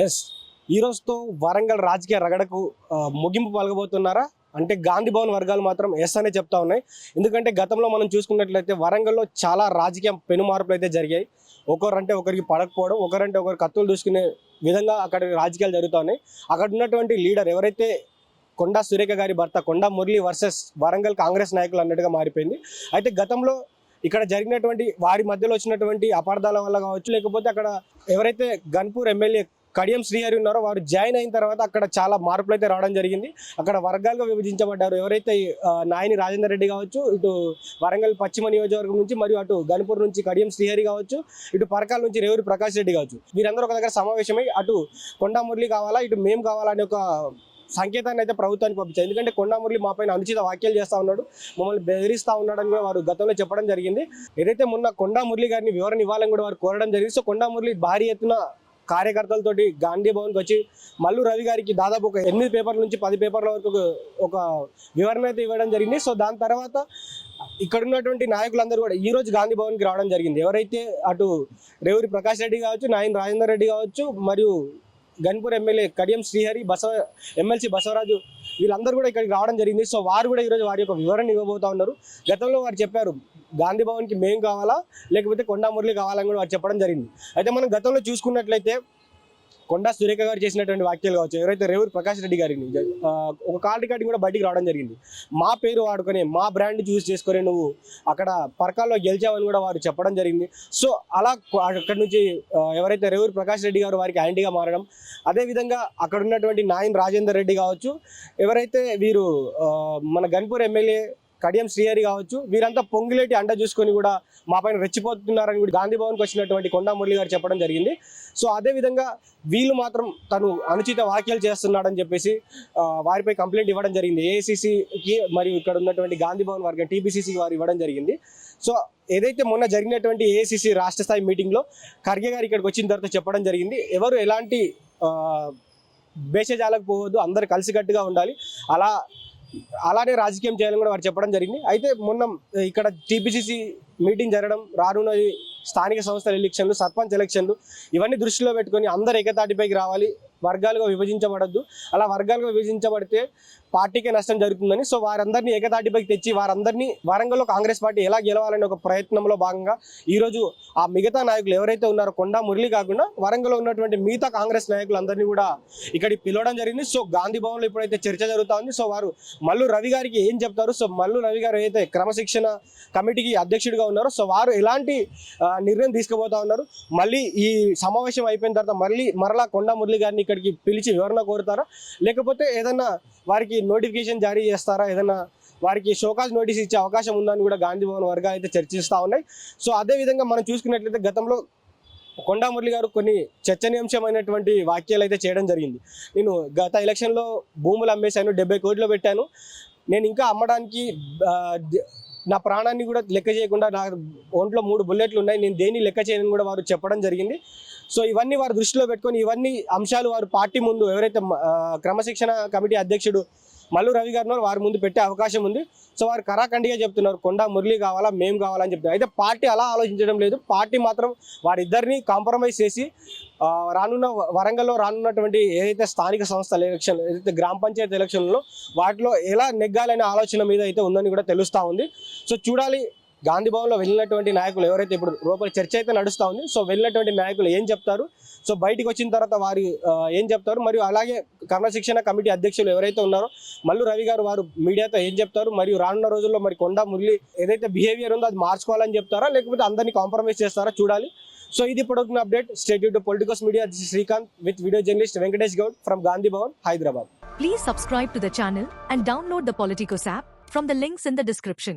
Yes, ఈ రోజుతో వరంగల్ రాజకీయ రగడకు ముగింపు పలకబోతున్నారా అంటే గాంధీ భవన్ వర్గాలు మాత్రం ఎస్ అనే చెప్తా ఉన్నాయి. ఎందుకంటే గతంలో మనం చూసుకున్నట్లయితే వరంగల్లో చాలా రాజకీయ పెనుమార్పులు అయితే జరిగాయి. ఒకరంటే ఒకరికి పడకపోవడం, ఒకరంటే ఒకరు కత్తులు దూసుకునే విధంగా అక్కడ రాజకీయాలు జరుగుతూ ఉన్నాయి. అక్కడ ఉన్నటువంటి లీడర్ ఎవరైతే కొండా సురేఖ గారి భర్త కొండా మురళి వర్సెస్ వరంగల్ కాంగ్రెస్ నాయకులు అన్నట్టుగా మారిపోయింది. అయితే గతంలో ఇక్కడ జరిగినటువంటి వారి మధ్యలో వచ్చినటువంటి అపార్థాల వల్ల కావచ్చు, లేకపోతే అక్కడ ఎవరైతే గన్పూర్ ఎమ్మెల్యే కడియం శ్రీహరి ఉన్నారో వారు జాయిన్ అయిన తర్వాత అక్కడ చాలా మార్పులు అయితే రావడం జరిగింది. అక్కడ వర్గాలుగా విభజించబడ్డారు. ఎవరైతే నాయని రాజేందర్ రెడ్డి కావచ్చు, ఇటు వరంగల్ పశ్చిమ నియోజకవర్గం నుంచి, మరియు అటు గన్పూర్ నుంచి కడియం శ్రీహరి కావచ్చు, ఇటు పరకాల నుంచి రేవూరి ప్రకాష్ రెడ్డి కావచ్చు, వీరందరూ ఒక దగ్గర సమావేశమై అటు కొండా మురళి కావాలా, ఇటు మేము కావాలా అనే ఒక సంకేతాన్ని అయితే ప్రభుత్వానికి పంపించారు. ఎందుకంటే కొండా మురళి మా పైన అనుచిత వ్యాఖ్యలు చేస్తూ ఉన్నాడు, మమ్మల్ని బెదిరిస్తూ ఉన్నాడని కూడా వారు గతంలో చెప్పడం జరిగింది. ఏదైతే మొన్న కొండా మురళి గారిని వివరణ ఇవ్వాలని కూడా వారు కోరడం జరిగింది. సో కొండా మురళి భారీ ఎత్తున కార్యకర్తలతోటి గాంధీ భవన్కి వచ్చి మల్లు రవి గారికి దాదాపు ఒక 8 పేపర్ల నుంచి 10 పేపర్ల వరకు ఒక వివరణ అయితే ఇవ్వడం జరిగింది. సో దాని తర్వాత ఇక్కడ ఉన్నటువంటి నాయకులందరూ కూడా ఈ రోజు గాంధీ భవన్కి రావడం జరిగింది. ఎవరైతే అటు రేవూరి ప్రకాష్ రెడ్డి కావచ్చు, నాయని రాజేందర్ రెడ్డి కావచ్చు, మరియు గన్పూర్ ఎమ్మెల్యే కడియం శ్రీహరి, ఎమ్మెల్సీ బసవరాజు, వీళ్ళందరూ కూడా ఇక్కడికి రావడం జరిగింది. సో వారు కూడా ఈరోజు వారి యొక్క వివరణ ఇవ్వబోతా ఉన్నారు. గతంలో వారు చెప్పారు గాంధీ భవన్కి మేము కావాలా, లేకపోతే కొండా మురళి కావాలని కూడా వారు చెప్పడం జరిగింది. అయితే మనం గతంలో చూసుకున్నట్లయితే కొండా సురేఖ గారు చేసినటువంటి వ్యాఖ్యలు కావచ్చు, ఎవరైతే రేవూరి ప్రకాష్ రెడ్డి గారిని ఒక కాల్ రికార్డింగ్ కూడా బయటికి రావడం జరిగింది. మా పేరు వాడుకొని, మా బ్రాండ్ చూస్ చేసుకొని నువ్వు అక్కడ పరకాల్లో గెలిచావని కూడా వారు చెప్పడం జరిగింది. సో అలా అక్కడి నుంచి ఎవరైతే రేవూరి ప్రకాష్ రెడ్డి గారు వారికి యాంటీగా మారడం, అదేవిధంగా అక్కడ ఉన్నటువంటి నాయన్ రాజేందర్ రెడ్డి కావచ్చు, ఎవరైతే వీరు మన గన్పూర్ ఎమ్మెల్యే కడియం శ్రీహరి కావచ్చు, వీరంతా పొంగిలేటి అండ చూసుకొని కూడా మా పైన రెచ్చిపోతున్నారని కూడా గాంధీ భవన్కి వచ్చినటువంటి కొండా మురళి గారు చెప్పడం జరిగింది. సో అదేవిధంగా వీళ్ళు మాత్రం తను అనుచిత వ్యాఖ్యలు చేస్తున్నాడని చెప్పేసి వారిపై కంప్లైంట్ ఇవ్వడం జరిగింది ఏఐసిసికి, మరియు ఇక్కడ ఉన్నటువంటి గాంధీ భవన్ వర్గం టీపీసీసీకి వారు ఇవ్వడం జరిగింది. సో ఏదైతే మొన్న జరిగినటువంటి ఏఐసిసి రాష్ట్ర స్థాయి మీటింగ్లో ఖర్గే గారు ఇక్కడికి వచ్చిన తర్వాత చెప్పడం జరిగింది, ఎవరు ఎలాంటి భేషజాలకు పోవద్దు, అందరు కలిసికట్టుగా ఉండాలి, అలానే రాజకీయం చేయాలని కూడా వారు చెప్పడం జరిగింది. అయితే మొన్న ఇక్కడ టీపీసీసీ మీటింగ్ జరగడం, రానున్న స్థానిక సంస్థల ఎలక్షన్లు, సర్పంచ్ ఎలక్షన్లు, ఇవన్నీ దృష్టిలో పెట్టుకొని అందరు ఏకతాటిపైకి రావాలి, వర్గాలుగా విభజించబడద్దు, అలా వర్గాలుగా విభజించబడితే పార్టీకే నష్టం జరుగుతుందని, సో వారందరినీ ఏకతాటిపైకి తెచ్చి వారందరినీ వరంగల్లో కాంగ్రెస్ పార్టీ ఎలా గెలవాలనే ఒక ప్రయత్నంలో భాగంగా ఈరోజు ఆ మిగతా నాయకులు ఎవరైతే ఉన్నారో కొండా మురళి కాకుండా వరంగల్లో ఉన్నటువంటి మిగతా కాంగ్రెస్ నాయకులందరినీ కూడా ఇక్కడికి పిలవడం జరిగింది. సో గాంధీ భవన్లో ఇప్పుడైతే చర్చ జరుగుతూ ఉంది. సో వారు మల్లు రవి గారికి ఏం చెప్తారు, సో మల్లు రవి గారు అయితే క్రమశిక్షణ కమిటీకి అధ్యక్షుడిగా ఉన్నారు, సో వారు ఎలాంటి నిర్ణయం తీసుకుపోతా ఉన్నారు, మళ్ళీ ఈ సమావేశం అయిపోయిన తర్వాత మరలా కొండా మురళి గారిని ఇక్కడికి పిలిచి వివరణ కోరుతారా, లేకపోతే ఏదన్నా వారికి నోటిఫికేషన్ జారీ చేస్తారా, ఏదైనా వారికి షోకాజ్ నోటీస్ ఇచ్చే అవకాశం ఉందని కూడా గాంధీ భవన్ వర్గాలు అయితే చర్చిస్తూ ఉన్నాయి. సో అదేవిధంగా మనం చూసుకున్నట్లయితే గతంలో కొండా మురళి గారు కొన్ని చర్చనీయాంశమైనటువంటి వ్యాఖ్యలు అయితే చేయడం జరిగింది. నేను గత ఎలక్షన్లో భూములు అమ్మేశాను, 70 కోట్లు పెట్టాను, నేను ఇంకా అమ్మడానికి నా ప్రాణాన్ని కూడా లెక్క చేయకుండా నా ఒంట్లో 3 బుల్లెట్లు ఉన్నాయి, నేను దేన్ని లెక్క చేయని కూడా వారు చెప్పడం జరిగింది. సో ఇవన్నీ వారు దృష్టిలో పెట్టుకొని ఇవన్నీ అంశాలు వారు పార్టీ ముందు ఎవరైతే క్రమశిక్షణ కమిటీ అధ్యక్షుడు మల్లు రవి గారు వారి ముందు పెట్టే అవకాశం ఉంది. సో వారు కరాఖండిగా చెప్తున్నారు కొండా మురళి కావాలా, మేము కావాలని చెప్తున్నారు. అయితే పార్టీ అలా ఆలోచించడం లేదు. పార్టీ మాత్రం వారిద్దరిని కాంప్రమైజ్ చేసి వరంగల్లో రానున్నటువంటి ఏదైతే స్థానిక సంస్థల ఎలక్షన్, ఏదైతే గ్రామ పంచాయతీ ఎలక్షన్లో వాటిలో ఎలా నెగ్గాలనే ఆలోచన మీద అయితే ఉందని కూడా తెలుస్తూ ఉంది. సో చూడాలి గాంధీ భవన్లో వెళ్ళినటువంటి నాయకులు ఎవరైతే ఇప్పుడు లోపల చర్చ అయితే నడుస్తూ ఉంది, సో వెళ్ళినటువంటి నాయకులు ఏం చెప్తారు, సో బయటికి వచ్చిన తర్వాత వారు ఏం చెప్తారు, మరియు అలాగే క్రమశిక్షణ కమిటీ అధ్యక్షులు ఎవరైతే ఉన్నారో మల్లు రవి గారు వారు మీడియాతో ఏం చెప్తారు, మరియు రానున్న రోజుల్లో మరి కొండా మురళి ఏదైతే బిహేవియర్ ఉందో అది మార్చుకోవాలని చెప్తారా, లేకపోతే అందరినీ కాంప్రమైజ్ చేస్తారా చూడాలి. సో ఇది ఇప్పుడు update. Stay tune to Politicos media. This is Srikanth with video journalist Venkatesh Goud from Gandhi Bhavan, Hyderabad. Please subscribe to the channel and download the Politicos app from the links in the description.